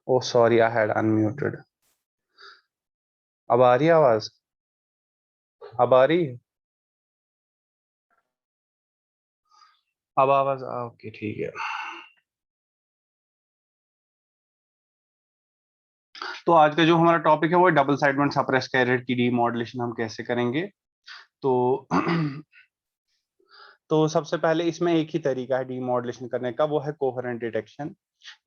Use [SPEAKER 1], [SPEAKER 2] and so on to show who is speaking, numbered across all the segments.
[SPEAKER 1] O sorry, I had unmuted. अब आ रही है आवाज? अब आ रही है? अब आवाज ओके ठीक है। तो आज का जो हमारा टॉपिक है वो डबल साइडमेंट सप्रेस कैरियर की डीमॉड्यूलेशन हम कैसे करेंगे। तो तो सबसे पहले इसमें एक ही तरीका है डीमॉड्यूलेशन करने का, वो है कोहेरेंट डिटेक्शन,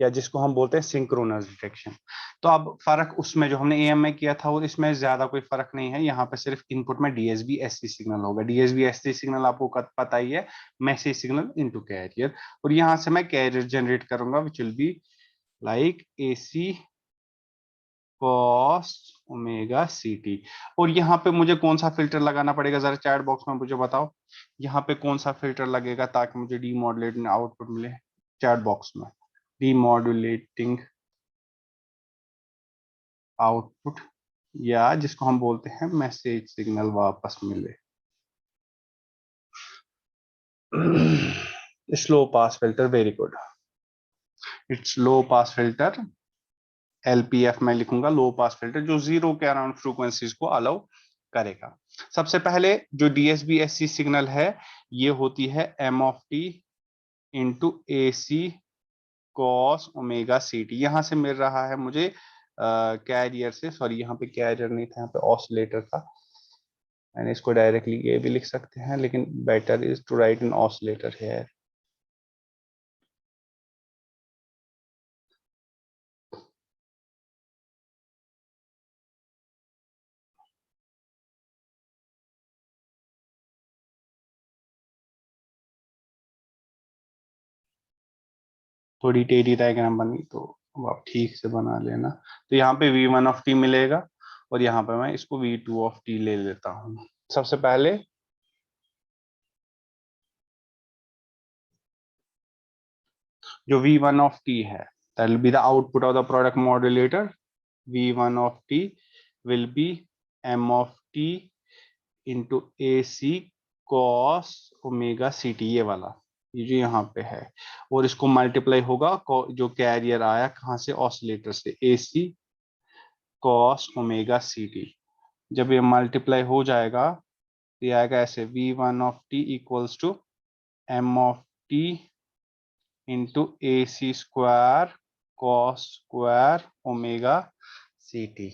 [SPEAKER 1] या जिसको हम बोलते हैं सिंक्रोनस डिटेक्शन। तो अब फर्क उसमें जो हमने एएम में किया था वो इसमें ज्यादा कोई फर्क नहीं है। यहाँ पे सिर्फ इनपुट में डीएसबी एससी सिग्नल होगा। डीएसबी एससी सिग्नल आपको पता ही है, मैसेज सिग्नल इनटू कैरियर। और यहाँ से मैं कैरियर जनरेट करूंगा which will be like AC cos omega C T. और यहाँ पे मुझे कौन सा फिल्टर लगाना पड़ेगा, जरा चैट बॉक्स में मुझे बताओ। यहाँ पे कौन सा फिल्टर लगेगा ताकि मुझे डीमॉड्यूलेटिंग आउटपुट मिले, चैट बॉक्स में। डीमॉड्यूलेटिंग आउटपुट, या जिसको हम बोलते हैं मैसेज सिग्नल वापस मिले। Slow pass filter, very good. It's low pass filter, LPF में लिखूंगा, लो पास फिल्टर, जो जीरो के अराउंड फ्रीक्वेंसीज को अलाउ करेगा। सबसे पहले जो डीएसबी एससी सिग्नल है, ये होती है M of T into A C cos omega C T. यहां से मिल रहा है मुझे कैरियर से, सॉरी यहाँ पे कैरियर नहीं था, यहाँ पे ऑसिलेटर था। मैंने इसको डायरेक्टली ये भी लिख सकते हैं, लेकिन better is to write an oscillator here. थोड़ी टेढ़ी डायग्राम बनी तो अब आप ठीक से बना लेना। तो यहाँ पे V1 ऑफ टी मिलेगा, और यहाँ पे मैं इसको V2 ऑफ टी ले लेता हूँ। सबसे पहले जो V1 ऑफ टी है, that will be the output of the product modulator. V1 of T will be M of T into A C cos omega C T, ये वाला, ये जो यहाँ पे है। और इसको मल्टीप्लाई होगा जो कैरियर आया कहाँ से, ऑसिलेटर से, ए सी कॉस ओमेगा सी टी। जब ये मल्टीप्लाई हो जाएगा तो ये आएगा ऐसे, V1 of T equals to M of T into A C square cos square omega C T.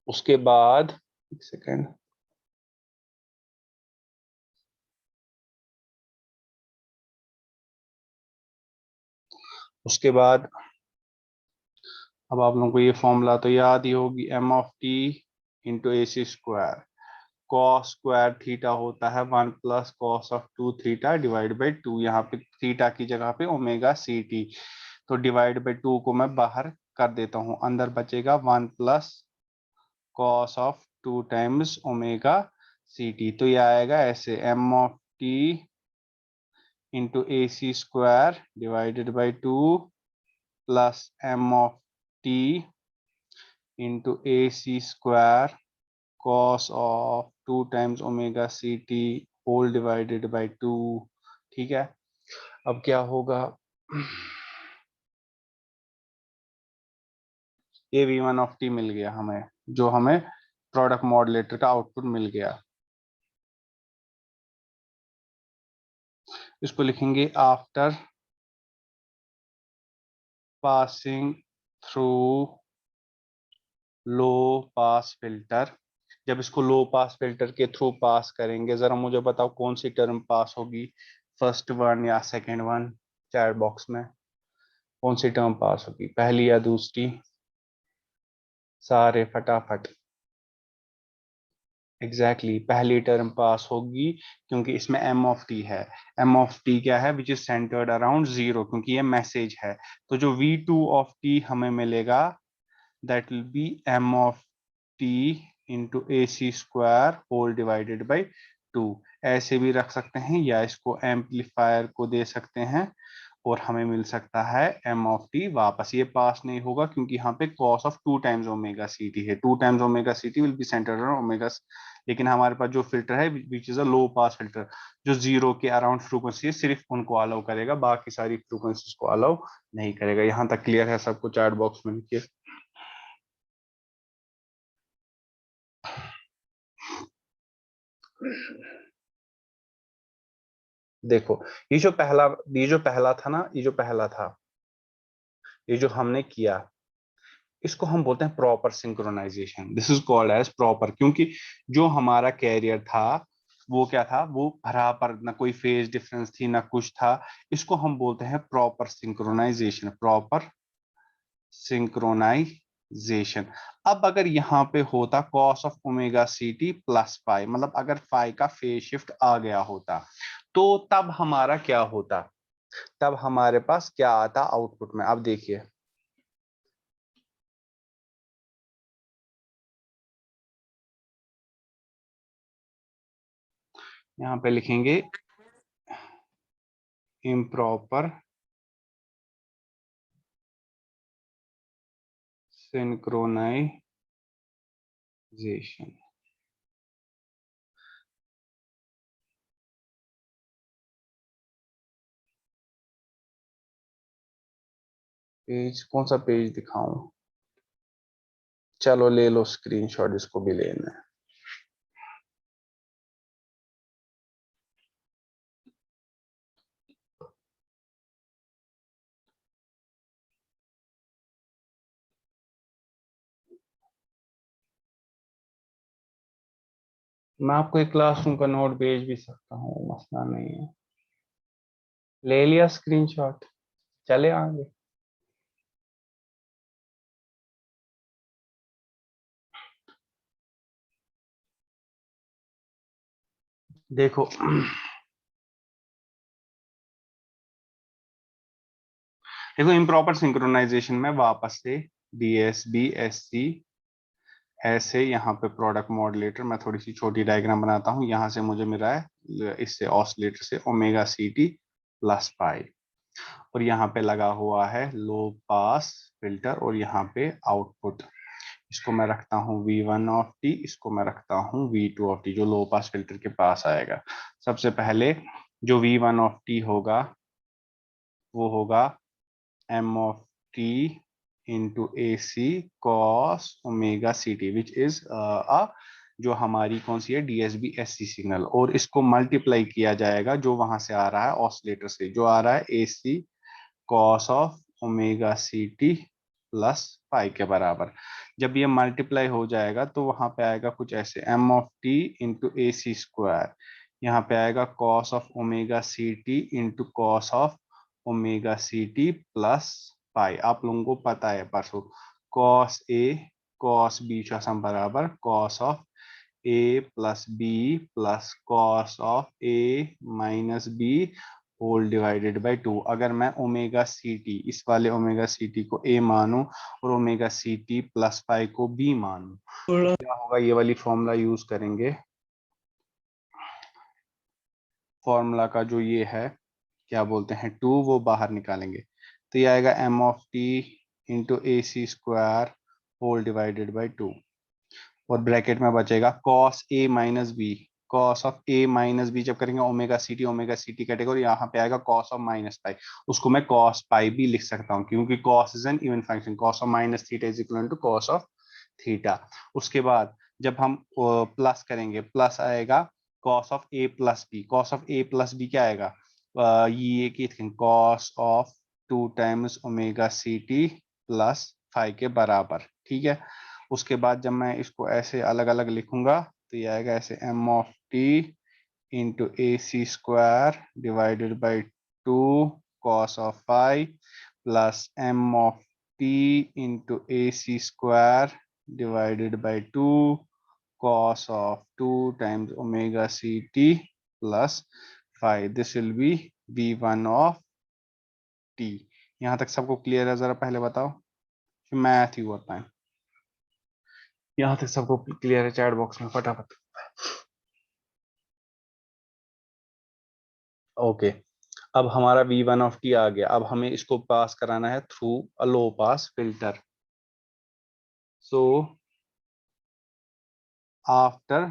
[SPEAKER 1] उसके बाद एक सेकेंड, उसके बाद अब आप लोगों को ये फॉर्मूला तो याद ही होगी, M of T into A C square, cos square theta होता है 1 + cos of 2 theta divide by 2। यहाँ पे थीटा की जगह पे ओमेगा सी टी, तो डिवाइड बाई 2 को मैं बाहर कर देता हूँ, अंदर बचेगा 1 + cos of 2 times omega C T. तो ये आएगा ऐसे, M of T into A C square divided by 2 plus M of T into A C square cos of 2 times omega C T whole divided by 2। ठीक है, अब क्या होगा, ये V1 ऑफ टी मिल गया हमें, जो हमें प्रोडक्ट मॉडलेटर का आउटपुट मिल गया। इसको लिखेंगे after passing through low pass filter. जब इसको लो पास फिल्टर के थ्रू पास करेंगे, जरा मुझे बताओ कौन सी टर्म पास होगी, फर्स्ट वन या सेकंड वन, चैट बॉक्स में कौन सी टर्म पास होगी, पहली या दूसरी, सारे फटाफट। एग्जैक्टली पहली टर्म पास होगी, क्योंकि इसमें एम ऑफ टी है। एम ऑफ टी क्या है, which is centred around zero, क्योंकि ये मैसेज है। तो जो V2 ऑफ टी हमें मिलेगा, that will be M of T into A C square whole divided by 2। ऐसे भी रख सकते हैं, या इसको एम्पलीफायर को दे सकते हैं, और हमें मिल सकता है एम ऑफ टी वापस। ये पास नहीं होगा क्योंकि यहाँ पे cos of 2 times omega C T है। 2 times omega C T will be centred around omega लेकिन हमारे पास जो फिल्टर है which is a low pass filter, जो 0 के अराउंड फ्रीक्वेंसी है सिर्फ उनको अलाउ करेगा, बाकी सारी फ्रीक्वेंसीज को अलाउ नहीं करेगा। यहाँ तक क्लियर है सबको? चैट बॉक्स में लिखिए। देखो ये जो पहला था ना, ये जो हमने किया, इसको हम बोलते हैं proper synchronisation. This is called as proper, क्योंकि जो हमारा कैरियर था वो क्या था, वो बराबर, ना कोई फेज डिफरेंस थी ना कुछ था। इसको हम बोलते हैं प्रॉपर सिंक्रोनाइजेशन, प्रॉपर सिंक्रोनाइजेशन। अब अगर यहाँ पे होता cos of omega C T plus five, मतलब अगर फाइव का फेज शिफ्ट आ गया होता, तो तब हमारा क्या होता, तब हमारे पास क्या आता आउटपुट में। अब देखिए, यहाँ पे लिखेंगे इम्प्रॉपर सिंक्रोनाइजेशन। पेज कौन सा पेज दिखाऊं? चलो ले लो स्क्रीनशॉट, इसको भी लेना है। मैं आपको एक क्लासरूम का नोट भेज भी सकता हूँ, मसला नहीं है। ले लिया स्क्रीनशॉट? चले आगे। देखो देखो इम्प्रॉपर सिंक्रोनाइजेशन में वापस से DSB SC ऐसे, यहाँ पे प्रोडक्ट मॉड्यूलेटर, मैं थोड़ी सी छोटी डायग्राम बनाता हूँ। यहाँ से मुझे मिल रहा है इससे ऑसिलेटर से ओमेगा सी टी प्लस पाई, और यहाँ पे लगा हुआ है लो पास फिल्टर, और यहाँ पे आउटपुट, इसको मैं रखता हूँ V1 ऑफ टी, इसको मैं रखता हूँ V2 ऑफ टी, जो लो पास फिल्टर के पास आएगा। सबसे पहले जो V1 ऑफ टी होगा वो होगा M of T into A C cos omega C T, which is जो हमारी कौन सी है, DSB SC सिग्नल, और इसको मल्टीप्लाई किया जाएगा जो वहां से आ रहा है ऑसिलेटर से, जो आ रहा है AC cos of omega C T plus pi के बराबर। जब ये मल्टीप्लाई हो जाएगा तो वहां पे आएगा कुछ ऐसे, M of T into A C square, यहाँ पे आएगा cos of omega C T into cos of omega C T plus pi. आप लोगों को पता है परसों, कॉस ए कॉस बी सम बराबर cos of A plus B plus cos of A minus B whole divided by two. अगर मैं omega C T, इस वाले ओमेगा सी टी को ए मानूं और ओमेगा सी टी प्लस पाई को बी मानूं, तो क्या होगा, ये वाली फॉर्मूला यूज करेंगे। फॉर्मूला का जो ये है, क्या बोलते हैं, टू, वो बाहर निकालेंगे, तो ये आएगा M of T into A C square whole divided by two, और ब्रैकेट में बचेगा cos A minus B, cos of A minus B जब करेंगे ओमेगा सी टी कटेगा, और यहाँ पे आएगा कॉस ऑफ माइनस पाई, उसको मैं कॉस पाई भी लिख सकता हूँ, क्योंकि cos is an even function, cos of minus theta is equal to cos of theta. उसके बाद जब हम प्लस करेंगे, प्लस आएगा cos of A plus B, cos of A plus B क्या आएगा, ये की cos of two times omega C T plus five के बराबर, ठीक है। उसके बाद जब मैं इसको ऐसे अलग अलग लिखूंगा तो ये आएगा ऐसे, M of T into A C square divided by two cos of five plus M of T into A C square divided by 2 cos of 2 times omega ct plus 5. This will be v1 of t. यहाँ तक सबको clear है? जरा पहले बताओ, math ही होता है। यहाँ तक सबको क्लियर है? चैट बॉक्स में फटाफट। ओके, अब हमारा v1 ऑफ t आ गया। अब हमें इसको पास कराना है through a low pass filter. So after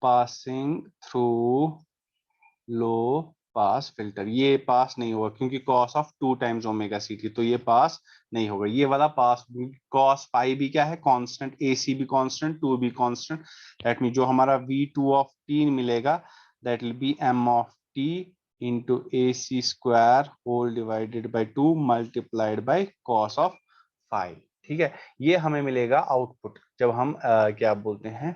[SPEAKER 1] passing through low pass filter, ये पास नहीं होगा क्योंकि cos of 2 times omega C T, तो ये पास नहीं होगा। ये वाला पास, कॉस पाई भी क्या है, कांस्टेंट, ए सी भी कांस्टेंट, 2 भी कांस्टेंट, दैट मीन जो हमारा V2 ऑफ टी मिलेगा that will be m of T into A C square whole divided by 2 multiplied by cos of 5। ठीक है, ये हमें मिलेगा आउटपुट जब हम क्या बोलते हैं,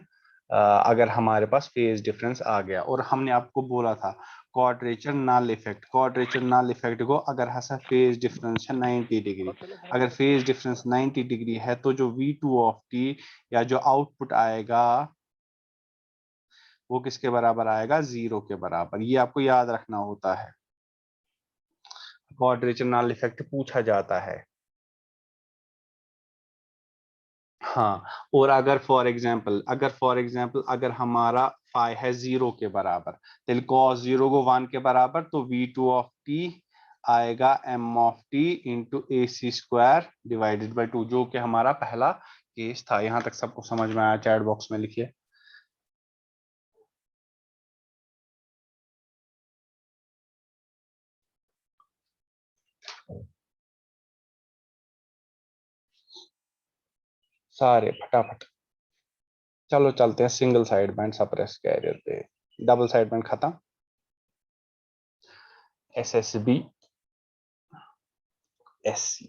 [SPEAKER 1] अगर हमारे पास फेज डिफरेंस आ गया। और हमने आपको बोला था क्वाड्रेचर नल इफेक्ट, क्वाड्रेचर नल इफेक्ट को अगर हसा फेज डिफरेंस है 90 डिग्री, अगर फेज डिफरेंस 90 डिग्री है तो जो V2 ऑफ टी या जो आउटपुट आएगा वो किसके बराबर आएगा, 0 के बराबर। ये आपको याद रखना होता है, क्वाड्रेचर नल इफेक्ट पूछा जाता है। हाँ, और अगर फॉर एग्जाम्पल अगर हमारा फाई है 0 के बराबर, तो cos 0 को 1 के बराबर, तो V2 ऑफ टी आएगा m of T into A C square divided by 2, जो कि हमारा पहला केस था। यहां तक सबको समझ में आया? चैट बॉक्स में लिखिए। सारे फटाफट। चलो चलते हैं single side band suppress carrier पे। डबल साइड बैंड खत्म। S S B S C.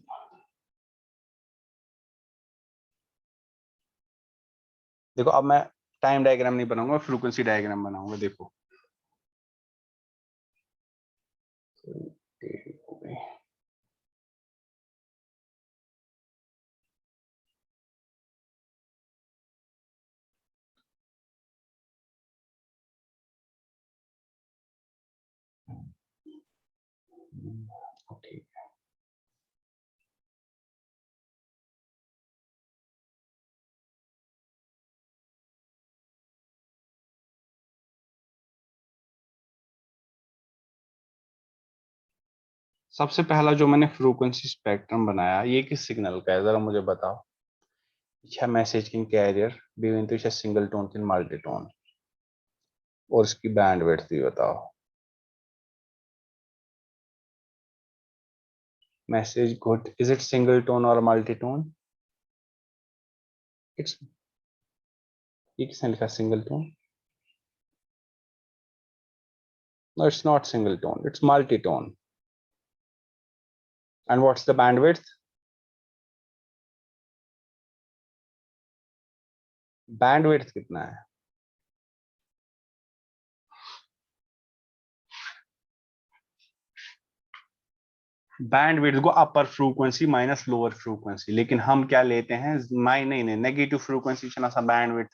[SPEAKER 1] देखो अब मैं टाइम डायग्राम नहीं बनाऊंगा, फ्रीक्वेंसी डायग्राम बनाऊंगा। देखो ठीक। सबसे पहला जो मैंने फ्रीक्वेंसी स्पेक्ट्रम बनाया, ये किस सिग्नल का है जरा मुझे बताओ। अच्छा, मैसेज किन कैरियर बिटवीन तो सिंगल टोन किन मल्टी टोन, और इसकी बैंड विड्थ भी बताओ। Message good, is it single tone और मल्टी टोन? इट्स, ये किसने लिखा single tone? No, it's not single tone, it's multi tone. And what's the band width? Band width कितना है? बैंड विड्थ को upper frequency minus lower frequency, लेकिन हम क्या लेते हैं, माइ नहीं नहीं नेगेटिव फ्रीक्वेंसी बैंड विड्थ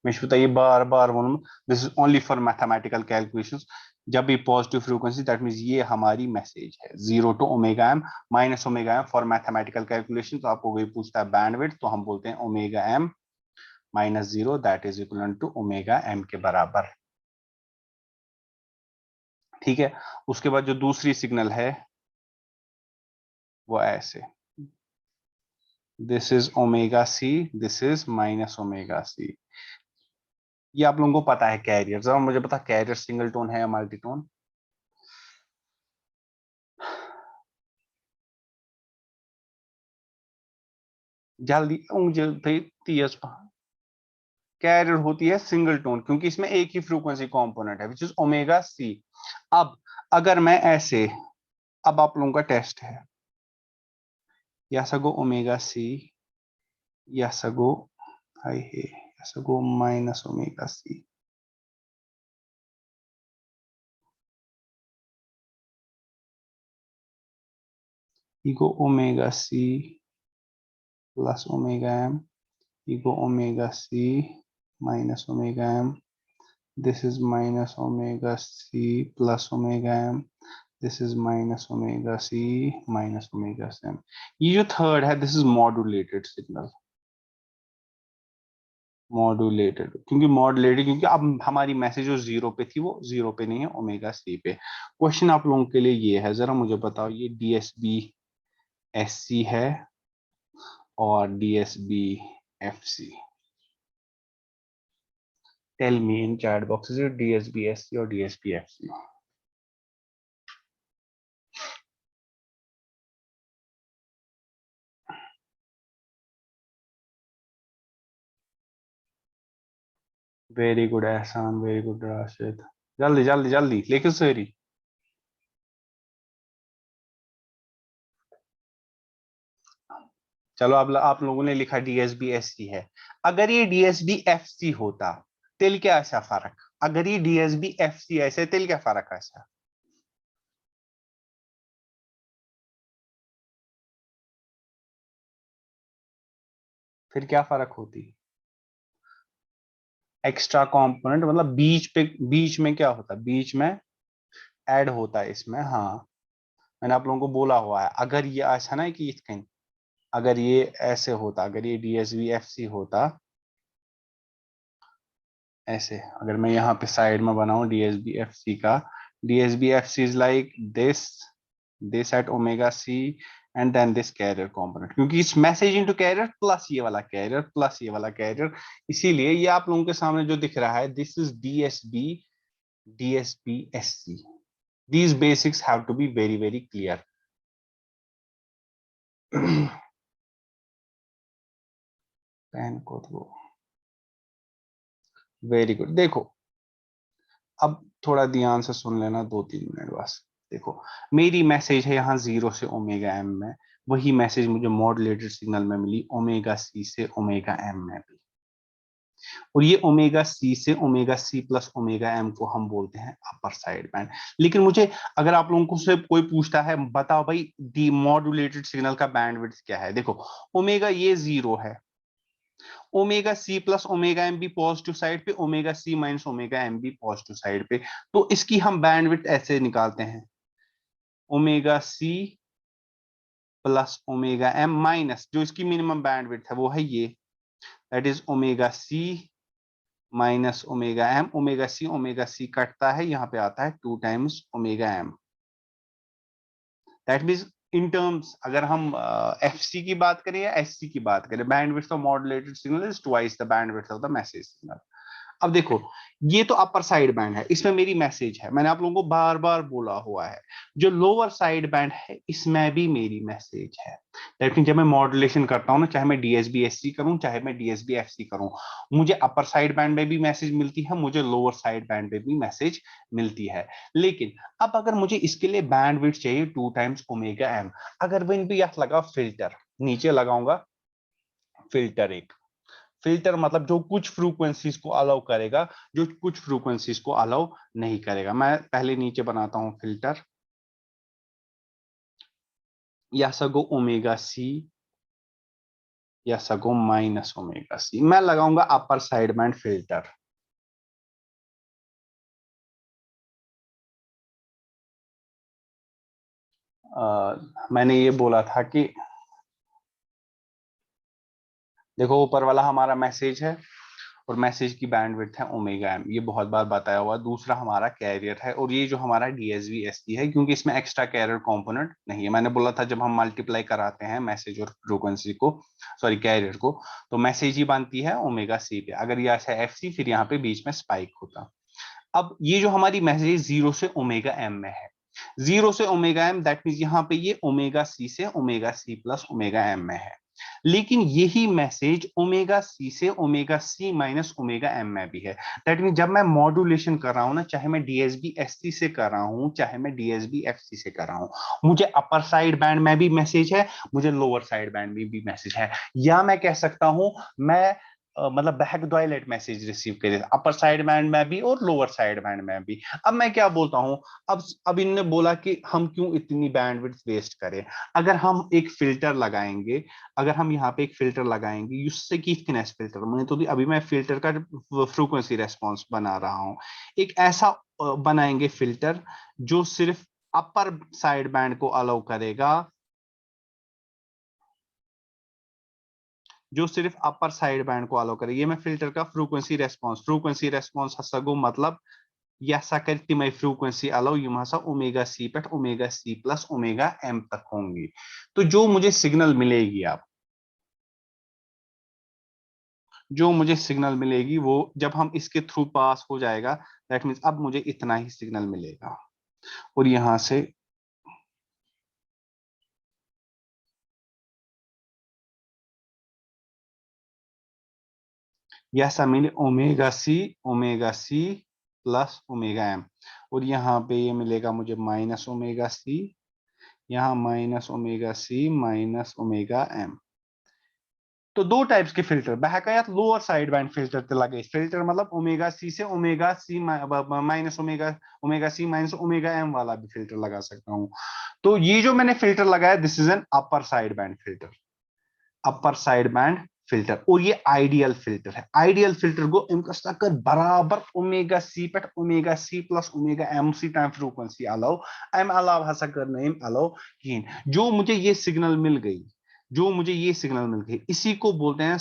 [SPEAKER 1] मैं बताइए बार बार one, this is only for mathematical calculations. जब भी पॉजिटिव फ्रीक्वेंसी दैट मींस ये हमारी मैसेज है 0 to omega M minus omega M for mathematical calculation. तो आपको वही पूछता है बैंड विड्थ, तो हम बोलते हैं omega M minus 0 that is equal to omega M के बराबर। ठीक है, उसके बाद जो दूसरी सिग्नल है वो ऐसे, this is omega C, this is minus omega C. ये आप लोगों को पता है कैरियर, जरा मुझे पता कैरियर सिंगल टोन है या मल्टी टोन? जल्दी मुझे तेज। कैरियर होती है सिंगल टोन क्योंकि इसमें एक ही फ्रीक्वेंसी कंपोनेंट है विच इज ओमेगा सी। अब अगर मैं ऐसे, अब आप लोगों का टेस्ट है, या सगो ओमेगा सी, या सगो हाई है, या सगो माइनस ओमेगा सी। इको ओमेगा सी प्लस ओमेगा एम, इको omega C minus omega M, this is minus omega c plus omega m, this is minus omega c minus omega m। ये जो third है this is modulated signal, modulated क्योंकि modulated क्योंकि अब हमारी message जो 0 पे थी वो 0 पे नहीं है, ओमेगा सी पे। क्वेश्चन आप लोगों के लिए ये है, जरा मुझे बताओ, ये डीएसबी एससी है और DSB FC, Tell me in chat box, is it DSBSC or DSBFC? Very good Ahsan, very good Rashid. जल्दी जल्दी जल्दी लिखो सही। चलो आप लोगों ने लिखा DSBSC है। अगर ये DSBFC होता तिल क्या ऐसा फर्क? अगर ये DSBFC ऐसे तिल क्या फर्क ऐसा? फिर क्या फर्क होती? एक्स्ट्रा कंपोनेंट मतलब बीच में क्या होता है? बीच में ऐड होता है इसमें। हाँ, मैंने आप लोगों को बोला हुआ है अगर ये ऐसा ना कि अगर ये ऐसे होता, अगर ये DSBFC होता ऐसे, अगर मैं यहाँ पे साइड में बनाऊं DSBFC का, DSBFC is like this at omega c and then this carrier component, क्योंकि इस मैसेज इनटू कैरियर प्लस ये वाला कैरियर प्लस ये वाला कैरियर, इसीलिए ये आप लोगों के सामने जो दिख रहा है this is DSBSC। These basics have to be very very clear. Pen को तो वेरी गुड। देखो अब थोड़ा ध्यान से सुन लेना, 2-3 मिनट बस। देखो मेरी मैसेज है यहाँ 0 से ओमेगा एम में, वही मैसेज मुझे मॉड्यूलेटेड सिग्नल में मिली ओमेगा सी से ओमेगा एम में भी। और ये ओमेगा सी से ओमेगा सी प्लस ओमेगा एम को हम बोलते हैं अपर साइड बैंड। लेकिन मुझे अगर आप लोगों को से कोई पूछता है बताओ भाई डी मॉड्यूलेटेड सिग्नल का बैंडविड्थ क्या है, देखो ओमेगा ये 0 है, ओमेगा सी प्लस ओमेगा एम भी पॉजिटिव साइड पे, ओमेगा सी माइनस ओमेगा एम भी पॉजिटिव साइड पे, तो इसकी हम बैंडविड्थ ऐसे निकालते हैं ओमेगा सी प्लस ओमेगा एम माइनस जो इसकी मिनिमम बैंडविड्थ है वो है ये, that is omega C minus omega c कटता है, यहाँ पे आता है 2 times omega m. That means in terms अगर हम एफ सी की बात करें या एस सी की बात करें, bandwidth of modulated signal is twice the bandwidth of the message signal. अब देखो ये तो अपर साइड बैंड है, इसमें मेरी मैसेज है, मैंने आप लोगों को बार बार बोला हुआ है। जो लोअर साइड बैंड है इसमें भी मेरी मैसेज है। दैट मीन जब मैं मॉड्यूलेशन करता हूँ ना, चाहे मैं DSBSC करूं चाहे मैं DSBFC करूं, मुझे अपर साइड बैंड में भी मैसेज मिलती है, मुझे लोअर साइड बैंड में भी मैसेज मिलती है। लेकिन अब अगर मुझे इसके लिए बैंडविड्थ चाहिए 2 टाइम्स ओमेगा एम, अगर मैं इन पे यह लगा फिल्टर, नीचे लगाऊंगा फिल्टर एक, फिल्टर मतलब जो कुछ फ्रीक्वेंसीज को अलाउ करेगा, जो कुछ फ्रीक्वेंसीज को अलाउ नहीं करेगा। मैं पहले नीचे बनाता हूं फिल्टर, या सगो ओमेगा सी या सगो माइनस ओमेगा सी, मैं लगाऊंगा अपर साइड बैंड फिल्टर। मैंने ये बोला था कि देखो ऊपर वाला हमारा मैसेज है और मैसेज की बैंडविड्थ है ओमेगा एम, ये बहुत बार बताया हुआ। दूसरा हमारा कैरियर है और ये जो हमारा DSBSC है, क्योंकि इसमें एक्स्ट्रा कैरियर कंपोनेंट नहीं है। मैंने बोला था जब हम मल्टीप्लाई कराते हैं मैसेज और फ्रीक्वेंसी को, सॉरी कैरियर को, तो मैसेज ही बनती है ओमेगा सी पे, अगर ये ऐसा FC फिर यहाँ पे बीच में स्पाइक होता। अब ये जो हमारी मैसेज 0 से ओमेगा एम में है, 0 से ओमेगा एम दैट मीन यहाँ पे ये ओमेगा सी से ओमेगा सी प्लस ओमेगा एम में है। लेकिन यही मैसेज ओमेगा सी से ओमेगा सी माइनस ओमेगा एम में भी है। दैट मीन जब मैं मॉड्यूलेशन कर रहा हूं ना, चाहे मैं DSBSC से कर रहा हूं चाहे मैं DSBFC से कर रहा हूं, मुझे अपर साइड बैंड में भी मैसेज है, मुझे लोअर साइड बैंड में भी मैसेज है। या मैं कह सकता हूं मैं मतलब बैक डॉयलेट मैसेज रिसीव करे अपर साइड बैंड में भी और लोअर साइड बैंड में भी। अब मैं क्या बोलता हूं, अब इनने बोला कि हम क्यों इतनी बैंडविड्थ वेस्ट करें, अगर हम एक फिल्टर लगाएंगे, अगर हम यहाँ पे एक फिल्टर लगाएंगे उससे की थिकनेस फिल्टर, मैंने तो अभी मैं फिल्टर का फ्रीक्वेंसी रेस्पॉन्स बना रहा हूँ, एक ऐसा बनाएंगे फिल्टर जो सिर्फ अपर साइड बैंड को अलाउ करेगा, जो सिर्फ अपर साइड बैंड को अलाउ करे। ये मैं फिल्टर का फ्रीक्वेंसी रेस्पॉन्स हसगो मतलब यसा करती मैं फ्रीक्वेंसी अलाउ यम हसा ओमेगा सी पे ओमेगा सी प्लस ओमेगा एम तक होंगी। तो जो मुझे सिग्नल मिलेगी आप जो मुझे सिग्नल मिलेगी वो जब हम इसके थ्रू पास हो जाएगा, दैट मीन्स अब मुझे इतना ही सिग्नल मिलेगा। और यहां से yes I mean omega C plus omega m. और यहाँ पे ये मिलेगा मुझे माइनस ओमेगा सी, यहाँ माइनस ओमेगा सी माइनस ओमेगा एम। तो दो टाइप्स के फिल्टर बहकायात लोअर साइड बैंड फिल्टर ते लगे फिल्टर मतलब ओमेगा सी से ओमेगा सी माइनस ओमेगा ओमेगा सी माइनस ओमेगा एम वाला भी फिल्टर लगा सकता हूँ। तो ये जो मैंने फिल्टर लगाया this is an upper side band filter, upper side band filter. और ये आइडियल फिल्टर है। आइडियल फिल्टर को इनकस कर बराबर ओमेगा सी पे ओमेगा सी plus omega m c time frequency allow m allow हसा कर नेम अलाउ कीन। जो मुझे ये सिग्नल मिल गई, जो मुझे ये सिग्नल मिल गई, इसी को बोलते हैं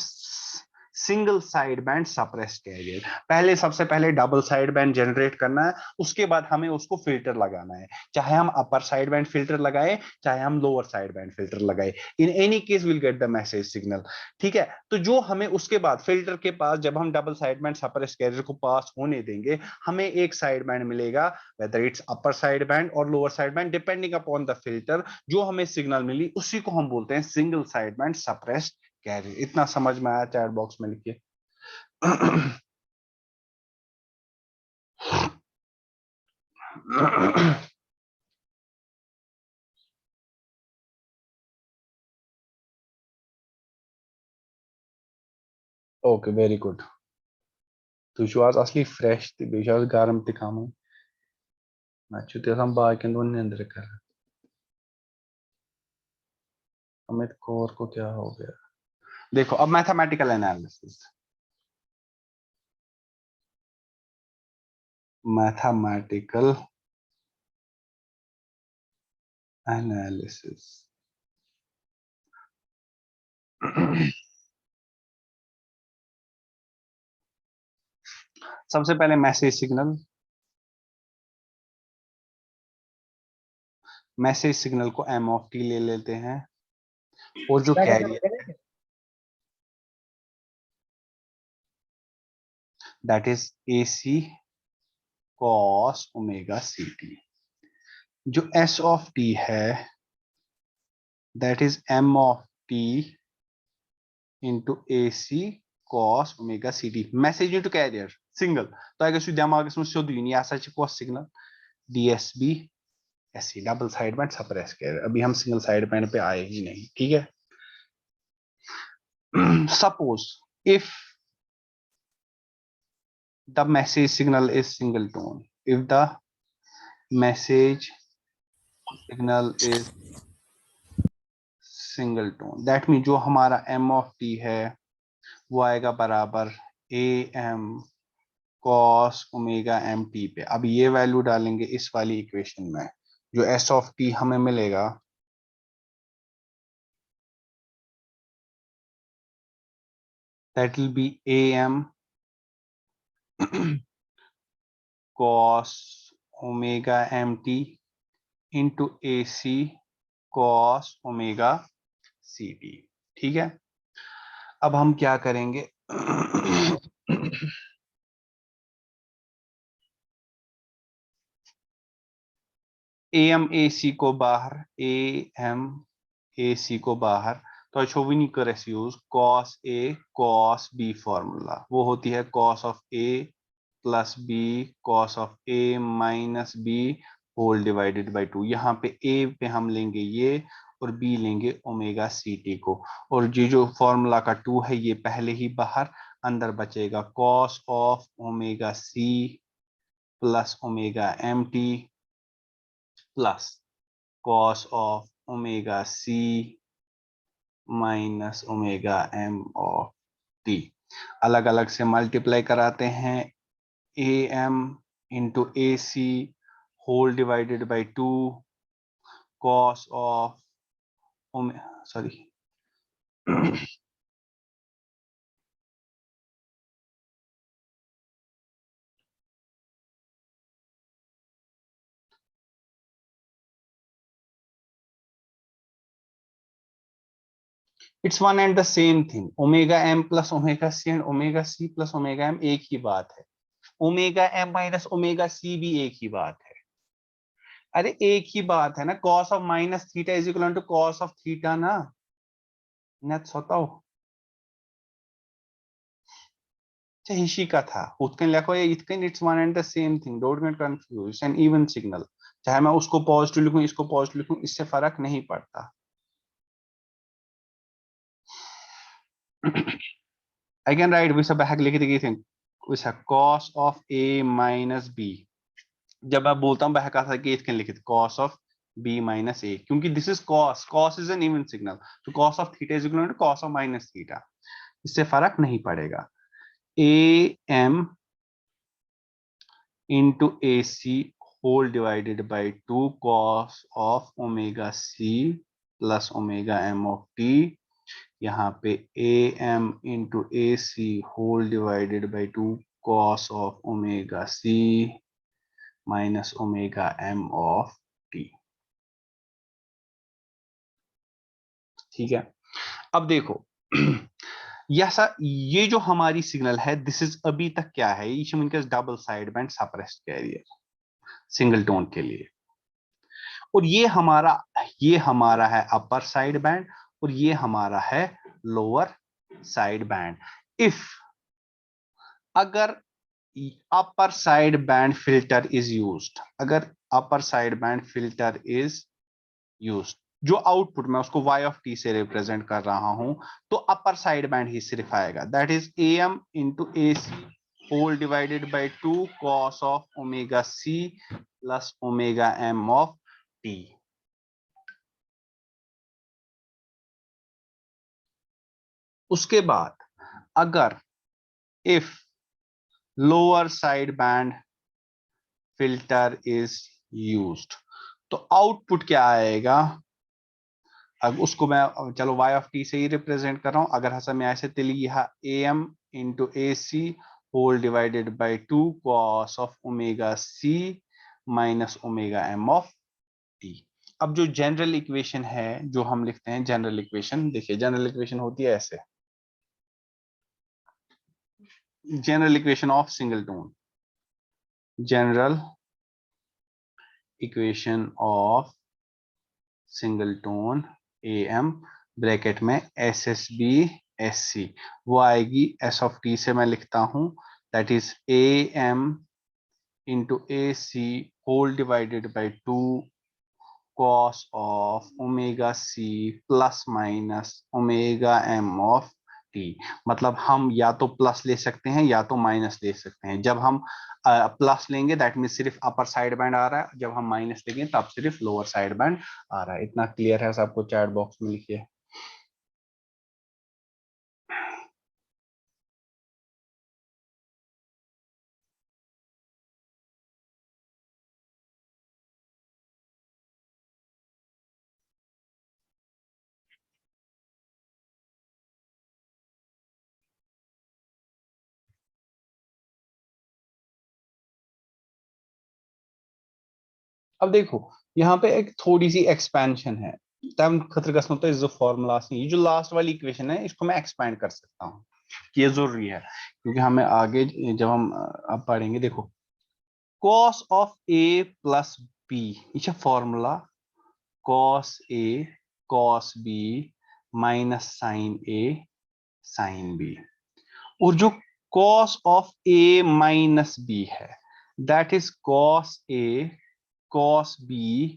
[SPEAKER 1] single side band suppressed career. पहले सबसे पहले डबल साइड बैंड जनरेट करना है, उसके बाद हमें उसको फिल्टर लगाना है। चाहे हम अपर साइड बैंड फिल्टर लगाए, चाहे हम लोअर साइड बैंड फिल्टर लगाए, in any case will get the message signal. ठीक है। तो जो हमें उसके बाद फिल्टर के पास जब हम double side band suppressed carrier को पास होने देंगे, हमें एक साइड बैंड मिलेगा, whether it's upper side band और lower side band depending upon the filter. जो हमें सिग्नल मिली उसी को हम बोलते हैं single side band suppressed carrier. इतना समझ में आया? चैट बॉक्स में लिखिए। Okay very good. तु आज असली फ्रेश तो गर्म तम मैं बाकिन दोन निंद्र कर। अमित कौर को क्या हो गया? देखो अब मैथमेटिकल एनालिसिस, मैथमेटिकल एनालिसिस। सबसे पहले मैसेज सिग्नल, मैसेज सिग्नल को एम ऑफ टी ले लेते हैं। और जो carrier that is a C cos omega C t. जो एस ऑफ टी है that is m of T into A C cos omega C t. Message into carrier signal. तो अगर दिमाग में सोध यह हसा cos signal D S B S C double side band suppress carrier. अभी हम सिंगल साइड बैंड पे आए ही नहीं। ठीक है। Suppose if the message signal is single tone, if the message signal is single tone, that mean जो हमारा m of T है वो आएगा बराबर a m cos omega m t पे। अब ये वैल्यू डालेंगे इस वाली इक्वेशन में, जो एस ऑफ टी हमें मिलेगा that will be a m cos omega m t into A C cos omega C t. ठीक है। अब हम क्या करेंगे? ए एम ए सी को बाहर, ए एम ए सी को बाहर, तो अच्छो भी नहीं करे यूज कॉस ए कॉस बी फॉर्मूला। वो होती है cos of A plus B cos of A minus B whole divided by two. यहाँ पे ए पे हम लेंगे ये और बी लेंगे ओमेगा सी टी को। और ये जो फॉर्मूला का टू है ये पहले ही बाहर, अंदर बचेगा cos of omega C plus omega m t plus cos of omega C minus omega M of t. अलग अलग से मल्टीप्लाई कराते हैं, a M into A C whole divided by two cos of sorry it's one and the same thing, omega m plus omega c and omega C plus omega m एक ही बात है, omega M minus omega c भी एक ही बात है। अरे एक ही बात है ना, cos of minus theta is equal to cos of theta ना, नेट्स होता हो इसी का था उत्कन लिखो ये इतकन, it's one and the same thing, don't get confuse, an even signal, चाहे मैं उसको पॉजिटिव लिखूं इसको पॉजिटिव लिखूं इससे फर्क नहीं पड़ता। I can write visa back लिख दी थी विसा cos of a minus b, जब मैं बोलता हूँ बहका था कि इसके लिखित cos of b minus a, क्योंकि this is cos is an even signal, तो cos of theta is equal to cos of minus theta, इससे फर्क नहीं पड़ेगा। a m into ac whole divided by 2 cos of omega c plus omega m of t, यहाँ पे a m into ac whole divided by 2 cos of omega c minus omega m of t। ठीक है, अब देखो ये जो हमारी signal है दिस इज अभी तक क्या है, double side band suppressed career single tone के लिए, और ये हमारा है अपर साइड बैंड और ये हमारा है लोअर साइड बैंड। इफ अगर upper side band filter is used, अगर upper side band filter is used, जो आउटपुट मैं उसको y ऑफ t से रिप्रेजेंट कर रहा हूं, तो अपर साइड बैंड ही सिर्फ आएगा, that is am into A C whole divided by 2 cos of omega c plus omega m of t। उसके बाद अगर if lower side band filter is used, तो आउटपुट क्या आएगा, अब उसको मैं चलो y ऑफ t से ही रिप्रेजेंट कर रहा हूं, अगर हसा मैं ऐसे तिली यह am into A C whole divided by 2 cos of omega c minus omega m of t। अब जो जनरल इक्वेशन है जो हम लिखते हैं जनरल इक्वेशन, देखिए जनरल इक्वेशन होती है ऐसे, general equation of single tone, general equation of single tone am bracket में S S B S C, वो आएगी एस ऑफ टी से मैं लिखता हूं that is A M into A C whole divided by 2 cos of omega C plus minus omega M of T. मतलब हम या तो प्लस ले सकते हैं या तो माइनस ले सकते हैं, जब हम प्लस लेंगे दैट मीन सिर्फ अपर साइड बैंड आ रहा है, जब हम माइनस लेंगे तब सिर्फ लोअर साइड बैंड आ रहा है। इतना क्लियर है सबको, चैट बॉक्स में लिखिए। अब देखो यहाँ पे एक थोड़ी सी एक्सपेंशन है, तम खतर गस जो फॉर्मूला ये जो लास्ट वाली इक्वेशन है इसको मैं एक्सपैंड कर सकता हूँ, ये जरूरी है क्योंकि हमें आगे जब हम अब पढ़ेंगे, देखो cos of A plus B, ये formula cos A cos B minus sine A sine B, और जो cos of A minus B है that is cos A cos B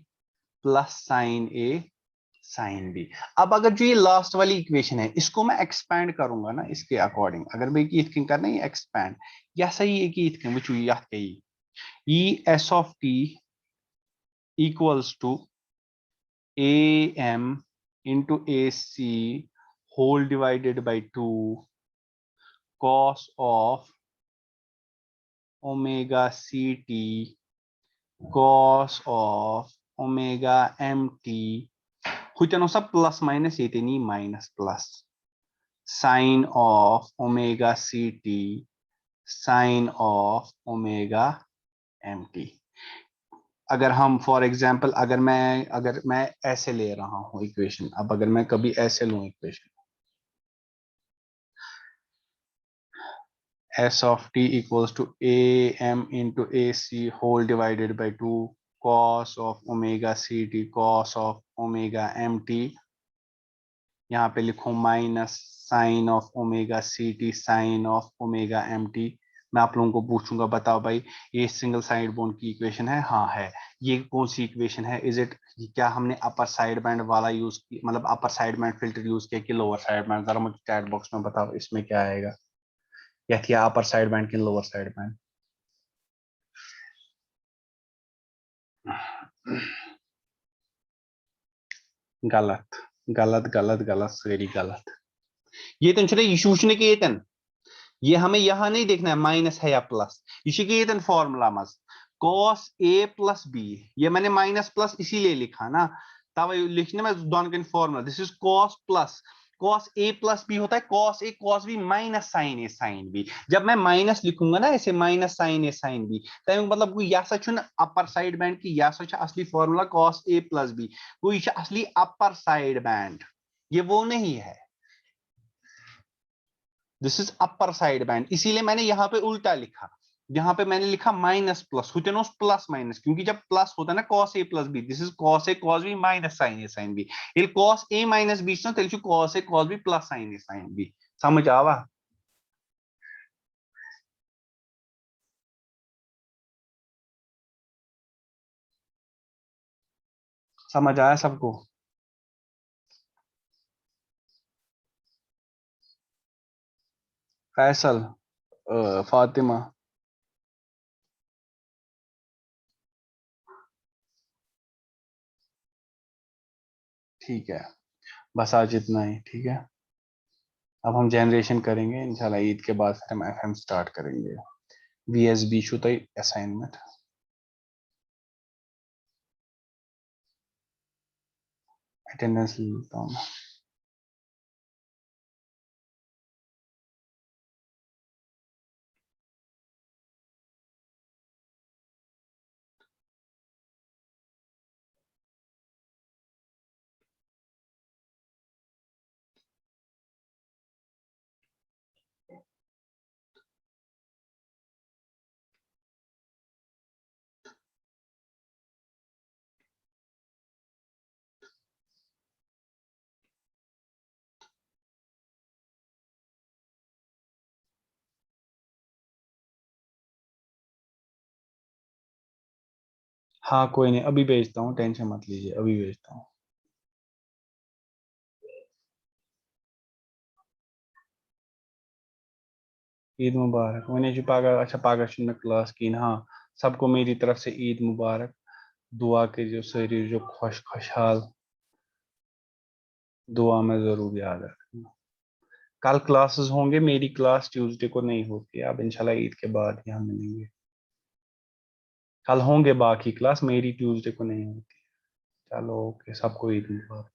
[SPEAKER 1] plus sine A sine B. अब अगर जो ये last वाली equation है इसको मैं एक्सपैंड करूंगा ना इसके अकॉर्डिंग, अगर मैं इथकिन करना ये एक्सपैंड या सही है कि इथकिन वो याद कही ई s of T equals to a M into A C whole divided by 2 cos of omega C t cos of omega m t, हुई सब प्लस माइनस ये नहीं minus plus sine of omega C t sine of omega m t. अगर हम for example अगर मैं ऐसे ले रहा हूं इक्वेशन, अब अगर मैं कभी ऐसे लूं equation S of t equals to am into ac whole divided by 2 cos of omega ct cos of omega mt. यहाँ पे लिखूं minus sine of omega ct sine of omega mt. मैं आप लोगों को पूछूंगा बताओ भाई ये सिंगल साइड बोन्ड की इक्वेशन है? हाँ है. ये कौन सी इक्वेशन है? इज इट क्या हमने अपर साइड बैंड वाला यूज किया मतलब upper side band filter use किया कि लोअर साइड बैंड? जरा मुझे चैट बॉक्स में बताओ इसमें क्या आएगा. या थी अपर साइड बैंड की लोअर साइड बैंड? गलत गलत गलत गलत वेरी गलत. ये इशू के ये ये हमें यहां नहीं देखना है माइनस है या प्लस. ये फॉर्मूला मज कॉस ए प्लस बी. ये मैंने माइनस प्लस इसीलिए लिखा ना तब लिखने में दोनों का formula. This is cos plus cos a plus b होता है कॉस ए कॉस बी माइनस साइन ए साइन बी. जब मैं माइनस लिखूंगा ना ऐसे माइनस साइन ए साइन बी तब मतलब अपर साइड बैंड की असली formula cos a plus b. वो असली अपर साइड बैंड ये वो नहीं है. This is upper side band. इसीलिए मैंने यहां पे उल्टा लिखा. यहां पे मैंने लिखा माइनस प्लस हुटेनोस प्लस माइनस क्योंकि जब प्लस होता है ना cos a plus b this is cos A cos b minus sine A sine b. ये कॉस ए माइनस बी कॉस ए कॉस बी प्लस साइन ए साइन बी. समझ आवा? समझ आया सबको? फैसल फातिमा ठीक है. बस आज इतना ही. ठीक है. अब हम जनरेशन करेंगे इंशाल्लाह ईद के बाद फिर हम एफएम स्टार्ट करेंगे. वीएसबी शुता असाइनमेंट अटेंडेंस लेता हूँ. हाँ कोई नहीं अभी भेजता हूँ टेंशन मत लीजिए अभी भेजता हूँ. ईद मुबारक. मैंने जो पागा अच्छा पागशन में क्लास की ना. हाँ सबको मेरी तरफ से ईद मुबारक. दुआ के जो शरीर जो खुशहाल दुआ में जरूर याद रखना. कल क्लासेस होंगे. मेरी क्लास ट्यूसडे को नहीं होती है. अब इंशाल्लाह ईद के बाद ही हम मिलेंगे. कल होंगे बाकी क्लास मेरी ट्यूसडे को नहीं होती. चलो ओके सबको ईद मुबारक.